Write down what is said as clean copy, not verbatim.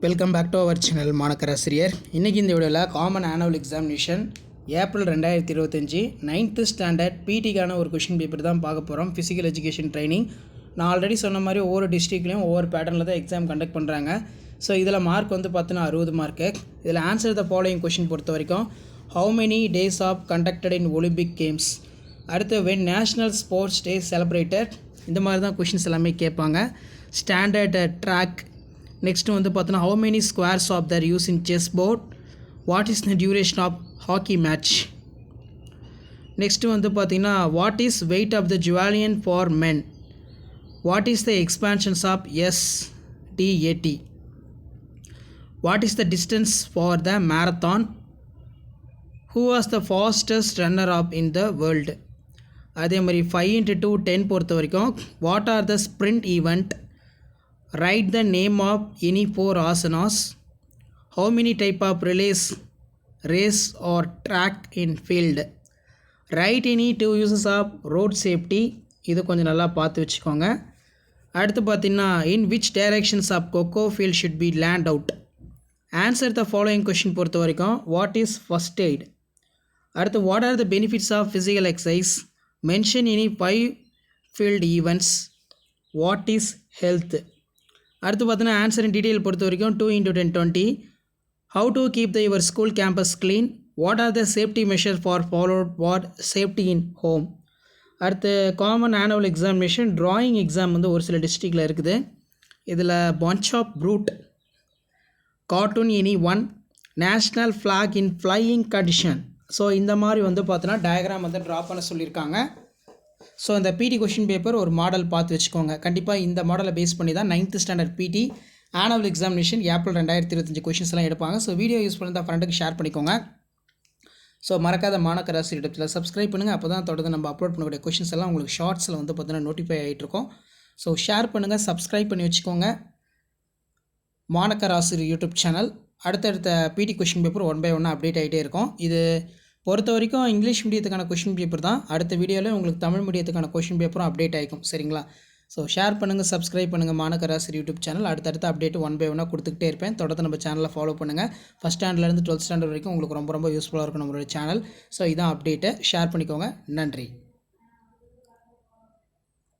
Welcome back to our channel Manakkarasiriyar. இன்றைக்கி இந்த வீடியோவில் common annual examination April 2025 9th standard பிடிக்கான ஒரு கொஷின் பேப்பர் தான் பார்க்க போகிறோம். Physical education training. நான் ஆல்ரெடி சொன்ன மாதிரி ஒவ்வொரு டிஸ்ட்ரிக்ட்லேயும் ஒவ்வொரு பேட்டர்னில் தான் எக்ஸாம் கண்டக்ட் பண்ணுறாங்க. ஸோ இதில் மார்க் வந்து பார்த்தீங்கன்னா 60 மார்க்கு. இதில் ஆன்சர் த ஃபாலோயிங் கொஷின் பொறுத்த வரைக்கும் how many days of conducted in Olympic games, அடுத்து when national sports day celebrated, இந்த மாதிரி தான் கொஷின்ஸ் எல்லாமே கேட்பாங்க. Standard track. நெக்ஸ்ட்டு வந்து பார்த்தோன்னா how many squares of there use in chess board, what is the duration of hockey match. Next வந்து பார்த்திங்கன்னா what is weight of the javelin for men, what is the expansions of SDAT, what is the distance for the marathon, who was the fastest runner of in the world. அதே மாதிரி 5x2 10 பொறுத்த வரைக்கும் what are the sprint event, write the name of any 4 asanas, how many type of relays, race or track in field, write any 2 uses of road safety. இது கொஞ்சம் நல்லா பார்த்து வச்சுக்கோங்க. அடுத்து பார்த்தீங்கன்னா in which directions of cocoa field should be land out, answer the following question பொறுத்த வரைக்கும் what is first aid. அடுத்து what are the benefits of physical exercise, mention any 5 field events, what is health. அடுத்து பார்த்தீங்கன்னா answer in detail பொறுத்த வரைக்கும் 2x10 20, how to keep the your school campus clean, what are the safety measure for followed what safety in home. அடுத்து common annual examination drawing exam வந்து ஒரு சில டிஸ்ட்ரிக்டில் இருக்குது. இதில் bunch of fruit, cartoon any one, national flag in flying condition. So இந்த மாதிரி வந்து பார்த்தோன்னா டயக்ராம் வந்து ட்ரா பண்ண சொல்லியிருக்காங்க. ஸோ இந்த பிடி கொஷின் பேப்பர் ஒரு மாடல் பார்த்து வச்சுக்கோங்க. கண்டிப்பாக இந்த மாடலை பேஸ் பண்ணி தான் 9th ஸ்டாண்டர்ட் பிடி ஆனுவல் எக்ஸாமினேஷன் ஏப்ரல் 2025 கொஷின்ஸ்லாம் எடுப்பாங்க. ஸோ வீடியோ யூஸ் பண்ணி தான் ஃப்ரெண்டுக்கு ஷேர் பண்ணிக்கோங்க. ஸோ மறக்காத மாணக்கராசிரியத்தில் சப்ஸ்கிரைப் பண்ணுங்கள். அப்போ தான் தொடர்ந்து நம்ம அப்லோட் பண்ணக்கூடிய கொஷின்ஸ் எல்லாம் உங்களுக்கு ஷார்ட்ஸில் வந்து பார்த்தீங்கன்னா நோட்டிஃபை ஆகிட்ருக்கோம். ஸோ ஷேர் பண்ணுங்கள், சப்ஸ்கிரைப் பண்ணி வச்சுக்கோங்க மாணக்கராசிரியர் யூடியூப் சேனல். அடுத்தடுத்த பிடி கொஷின் பேப்பர் 1 by 1 அப்டேட் ஆகிட்டே இருக்கும். இது பொறுத்த வரைக்கும் இங்கிலீஷ் மீடியத்துக்கான கொஷின் பேப்பர் தான். அடுத்த வீடியோவில் உங்களுக்கு தமிழ் மீடியத்துக்கான கொஷின் பேப்பரும் அப்டேட் ஆகிக்கும். சரிங்களா? ஸோ ஷேர் பண்ணுங்கள், சப்ஸ்கிரைப் பண்ணுங்கள் மாணக்கராசிரியர் யூடியூப் சேனல். அடுத்தடுத்த அப்டேட் 1 by 1 கொடுத்துக்கிட்டே இருப்பேன். தொடர்ந்து நம்ம சேனலை ஃபாலோ பண்ணுங்கள். ஃபஸ்ட் ஸ்டாண்டர்ட்லேருந்து 12th ஸ்டாண்டர்ட் வரைக்கும் உங்களுக்கு ரொம்ப யூஸ்ஃபுல்லாக இருக்கும் நம்மளோட சேனல். ஸோ இதான் அப்டேட்டை ஷேர் பண்ணிக்கோங்க. நன்றி.